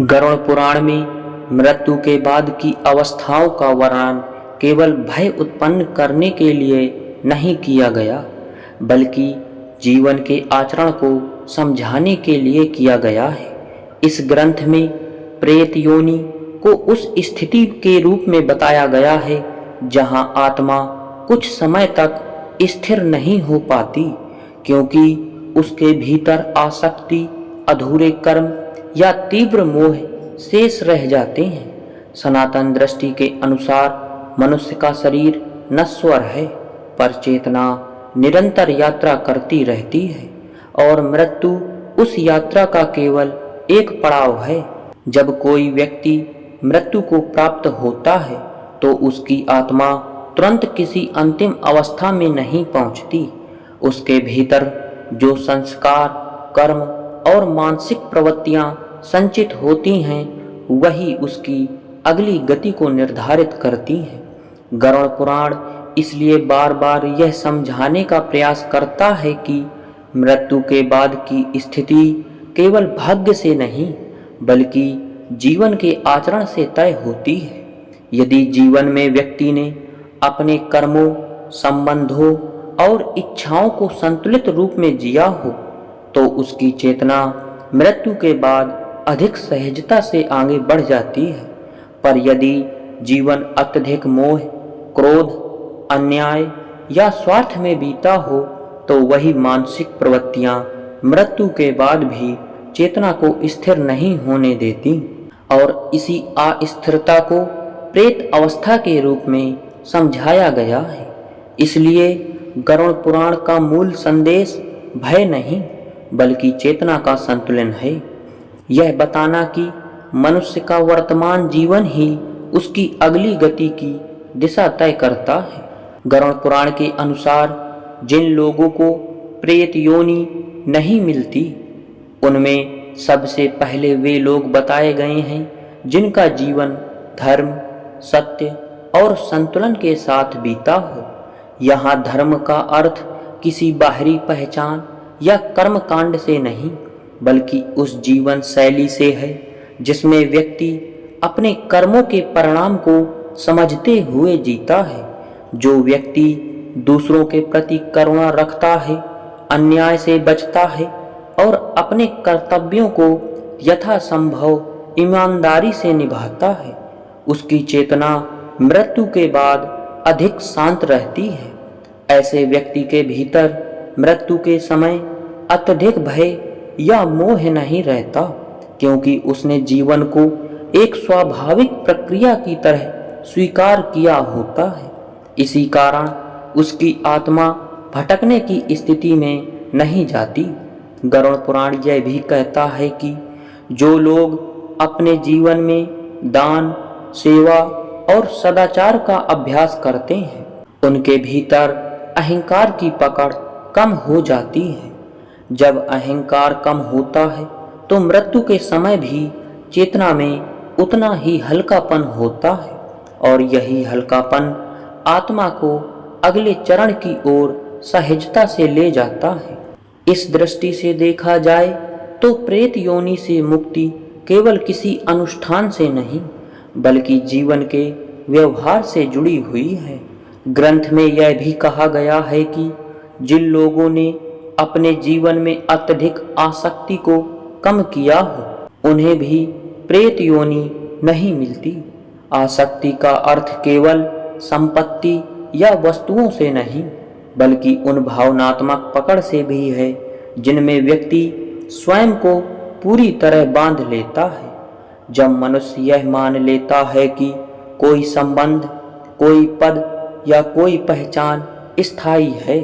गरुड़ पुराण में मृत्यु के बाद की अवस्थाओं का वर्णन केवल भय उत्पन्न करने के लिए नहीं किया गया, बल्कि जीवन के आचरण को समझाने के लिए किया गया है। इस ग्रंथ में प्रेत योनि को उस स्थिति के रूप में बताया गया है जहां आत्मा कुछ समय तक स्थिर नहीं हो पाती, क्योंकि उसके भीतर आसक्ति, अधूरे कर्म या तीव्र मोह शेष रह जाते हैं। सनातन दृष्टि के अनुसार मनुष्य का शरीर नश्वर है, पर चेतना निरंतर यात्रा करती रहती है और मृत्यु उस यात्रा का केवल एक पड़ाव है। जब कोई व्यक्ति मृत्यु को प्राप्त होता है तो उसकी आत्मा तुरंत किसी अंतिम अवस्था में नहीं पहुंचती। उसके भीतर जो संस्कार, कर्म और मानसिक प्रवृत्तियां संचित होती हैं, वही उसकी अगली गति को निर्धारित करती हैं। गरुड़ पुराण इसलिए बार बार यह समझाने का प्रयास करता है कि मृत्यु के बाद की स्थिति केवल भाग्य से नहीं, बल्कि जीवन के आचरण से तय होती है। यदि जीवन में व्यक्ति ने अपने कर्मों, संबंधों और इच्छाओं को संतुलित रूप में जिया हो, तो उसकी चेतना मृत्यु के बाद अधिक सहजता से आगे बढ़ जाती है। पर यदि जीवन अत्यधिक मोह, क्रोध, अन्याय या स्वार्थ में बीता हो, तो वही मानसिक प्रवृत्तियां मृत्यु के बाद भी चेतना को स्थिर नहीं होने देती और इसी अस्थिरता को प्रेत अवस्था के रूप में समझाया गया है। इसलिए गरुड़ पुराण का मूल संदेश भय नहीं, बल्कि चेतना का संतुलन है। यह बताना कि मनुष्य का वर्तमान जीवन ही उसकी अगली गति की दिशा तय करता है। गरुड़ पुराण के अनुसार जिन लोगों को प्रेत योनि नहीं मिलती, उनमें सबसे पहले वे लोग बताए गए हैं जिनका जीवन धर्म, सत्य और संतुलन के साथ बीता हो। यहाँ धर्म का अर्थ किसी बाहरी पहचान या कर्म कांड से नहीं, बल्कि उस जीवन शैली से है जिसमें व्यक्ति अपने कर्मों के परिणाम को समझते हुए जीता है। जो व्यक्ति दूसरों के प्रति करुणा रखता है, अन्याय से बचता है और अपने कर्तव्यों को यथासंभव ईमानदारी से निभाता है, उसकी चेतना मृत्यु के बाद अधिक शांत रहती है। ऐसे व्यक्ति के भीतर मृत्यु के समय अत्यधिक भय या मोह नहीं रहता, क्योंकि उसने जीवन को एक स्वाभाविक प्रक्रिया की तरह स्वीकार किया होता है। इसी कारण उसकी आत्मा भटकने की स्थिति में नहीं जाती। गरुड़ पुराण यह भी कहता है कि जो लोग अपने जीवन में दान, सेवा और सदाचार का अभ्यास करते हैं, उनके भीतर अहंकार की पकड़ कम हो जाती है। जब अहंकार कम होता है तो मृत्यु के समय भी चेतना में उतना ही हल्कापन होता है और यही हल्कापन आत्मा को अगले चरण की ओर सहजता से ले जाता है। इस दृष्टि से देखा जाए तो प्रेत योनि से मुक्ति केवल किसी अनुष्ठान से नहीं, बल्कि जीवन के व्यवहार से जुड़ी हुई है। ग्रंथ में यह भी कहा गया है कि जिन लोगों ने अपने जीवन में अत्यधिक आसक्ति को कम किया हो, उन्हें भी प्रेत योनि नहीं मिलती। आसक्ति का अर्थ केवल संपत्ति या वस्तुओं से नहीं, बल्कि उन भावनात्मक पकड़ से भी है जिनमें व्यक्ति स्वयं को पूरी तरह बांध लेता है। जब मनुष्य यह मान लेता है कि कोई संबंध, कोई पद या कोई पहचान स्थायी है,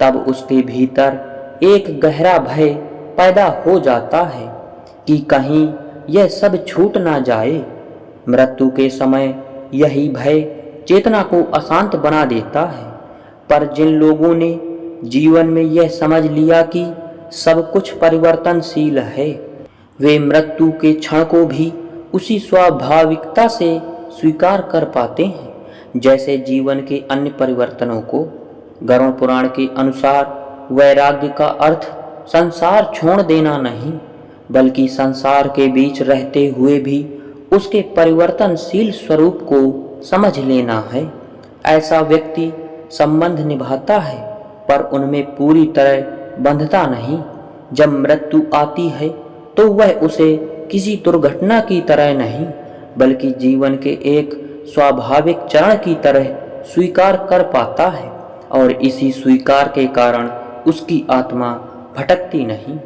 तब उसके भीतर एक गहरा भय पैदा हो जाता है कि कहीं यह सब छूट ना जाए। मृत्यु के समय यही भय चेतना को अशांत बना देता है। पर जिन लोगों ने जीवन में यह समझ लिया कि सब कुछ परिवर्तनशील है, वे मृत्यु के क्षण को भी उसी स्वाभाविकता से स्वीकार कर पाते हैं जैसे जीवन के अन्य परिवर्तनों को। गरुड़ पुराण के अनुसार वैराग्य का अर्थ संसार छोड़ देना नहीं, बल्कि संसार के बीच रहते हुए भी उसके परिवर्तनशील स्वरूप को समझ लेना है। ऐसा व्यक्ति संबंध निभाता है पर उनमें पूरी तरह बंधता नहीं। जब मृत्यु आती है तो वह उसे किसी दुर्घटना की तरह नहीं बल्कि जीवन के एक स्वाभाविक चरण की तरह स्वीकार कर पाता है और इसी स्वीकार के कारण उसकी आत्मा भटकती नहीं।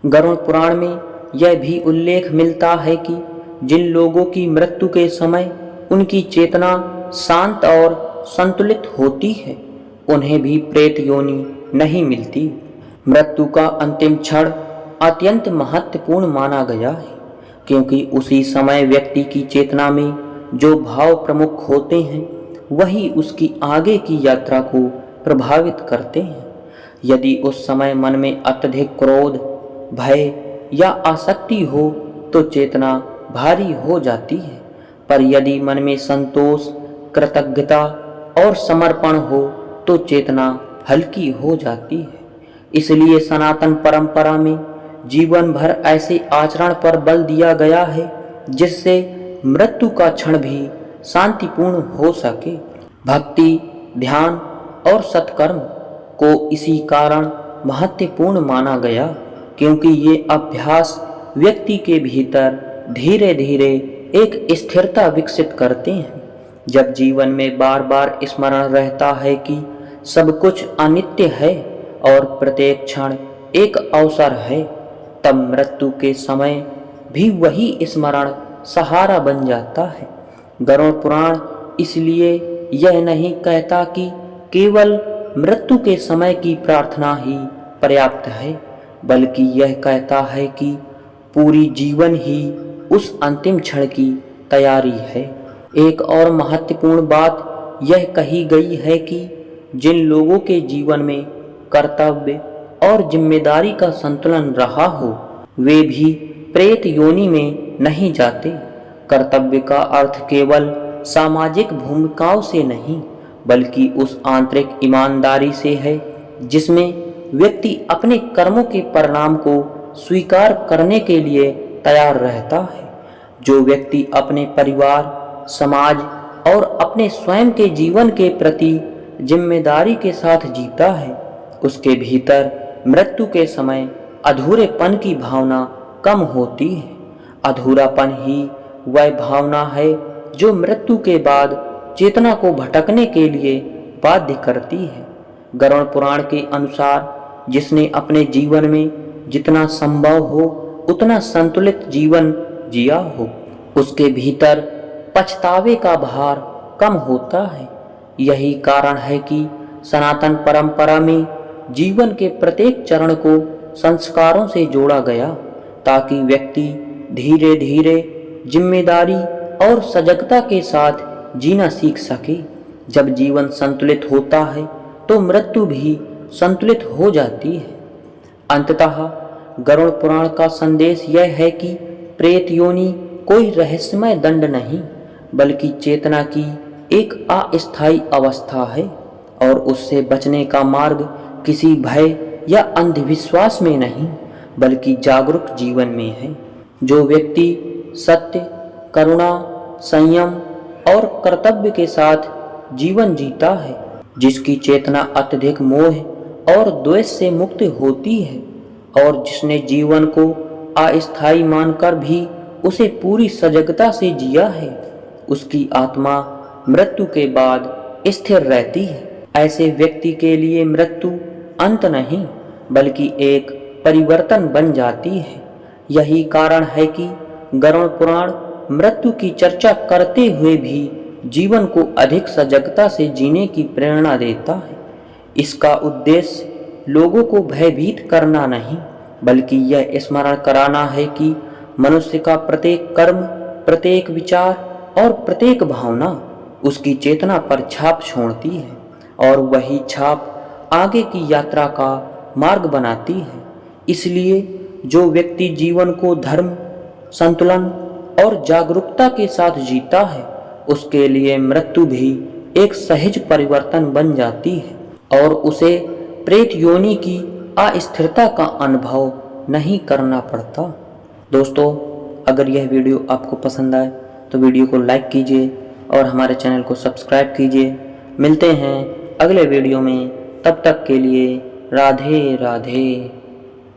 गरुड़ पुराण में यह भी उल्लेख मिलता है कि जिन लोगों की मृत्यु के समय उनकी चेतना शांत और संतुलित होती है उन्हें भी प्रेत योनि नहीं मिलती। मृत्यु का अंतिम क्षण अत्यंत महत्वपूर्ण माना गया है क्योंकि उसी समय व्यक्ति की चेतना में जो भाव प्रमुख होते हैं वही उसकी आगे की यात्रा को प्रभावित करते हैं। यदि उस समय मन में अत्यधिक क्रोध, भय या आसक्ति हो तो चेतना भारी हो जाती है, पर यदि मन में संतोष, कृतज्ञता और समर्पण हो तो चेतना हल्की हो जाती है। इसलिए सनातन परंपरा में जीवन भर ऐसे आचरण पर बल दिया गया है जिससे मृत्यु का क्षण भी शांतिपूर्ण हो सके। भक्ति, ध्यान और सत्कर्म को इसी कारण महत्वपूर्ण माना गया क्योंकि ये अभ्यास व्यक्ति के भीतर धीरे धीरे एक स्थिरता विकसित करते हैं। जब जीवन में बार बार स्मरण रहता है कि सब कुछ अनित्य है और प्रत्येक क्षण एक अवसर है, तब मृत्यु के समय भी वही स्मरण सहारा बन जाता है। गरुड़ पुराण इसलिए यह नहीं कहता कि केवल मृत्यु के समय की प्रार्थना ही पर्याप्त है, बल्कि यह कहता है कि पूरी जीवन ही उस अंतिम क्षण की तैयारी है। एक और महत्वपूर्ण बात यह कही गई है कि जिन लोगों के जीवन में कर्तव्य और जिम्मेदारी का संतुलन रहा हो वे भी प्रेत योनि में नहीं जाते। कर्तव्य का अर्थ केवल सामाजिक भूमिकाओं से नहीं बल्कि उस आंतरिक ईमानदारी से है जिसमें व्यक्ति अपने कर्मों के परिणाम को स्वीकार करने के लिए तैयार रहता है। जो व्यक्ति अपने परिवार, समाज और अपने स्वयं के जीवन के प्रति जिम्मेदारी के साथ जीता है उसके भीतर मृत्यु के समय अधूरेपन की भावना कम होती है। अधूरापन ही वह भावना है जो मृत्यु के बाद चेतना को भटकने के लिए बाध्य करती है। गरुड़ पुराण के अनुसार जिसने अपने जीवन में जितना संभव हो उतना संतुलित जीवन जिया हो उसके भीतर पछतावे का भार कम होता है। यही कारण है कि सनातन परंपरा में जीवन के प्रत्येक चरण को संस्कारों से जोड़ा गया ताकि व्यक्ति धीरे धीरे जिम्मेदारी और सजगता के साथ जीना सीख सके। जब जीवन संतुलित होता है तो मृत्यु भी संतुलित हो जाती है। अंततः गरुड़ पुराण का संदेश यह है कि प्रेत योनि कोई रहस्यमय दंड नहीं बल्कि चेतना की एक अस्थायी अवस्था है और उससे बचने का मार्ग किसी भय या अंधविश्वास में नहीं बल्कि जागरूक जीवन में है। जो व्यक्ति सत्य, करुणा, संयम और कर्तव्य के साथ जीवन जीता है, जिसकी चेतना अत्यधिक मोह और द्वेष से मुक्त होती है और जिसने जीवन को अस्थायी मानकर भी उसे पूरी सजगता से जिया है, उसकी आत्मा मृत्यु के बाद स्थिर रहती है। ऐसे व्यक्ति के लिए मृत्यु अंत नहीं बल्कि एक परिवर्तन बन जाती है। यही कारण है कि गरुड़ पुराण मृत्यु की चर्चा करते हुए भी जीवन को अधिक सजगता से जीने की प्रेरणा देता है। इसका उद्देश्य लोगों को भयभीत करना नहीं बल्कि यह स्मरण कराना है कि मनुष्य का प्रत्येक कर्म, प्रत्येक विचार और प्रत्येक भावना उसकी चेतना पर छाप छोड़ती है और वही छाप आगे की यात्रा का मार्ग बनाती है। इसलिए जो व्यक्ति जीवन को धर्म, संतुलन और जागरूकता के साथ जीता है उसके लिए मृत्यु भी एक सहज परिवर्तन बन जाती है और उसे प्रेत योनि की अस्थिरता का अनुभव नहीं करना पड़ता। दोस्तों, अगर यह वीडियो आपको पसंद आए तो वीडियो को लाइक कीजिए और हमारे चैनल को सब्सक्राइब कीजिए। मिलते हैं अगले वीडियो में, तब तक के लिए राधे राधे।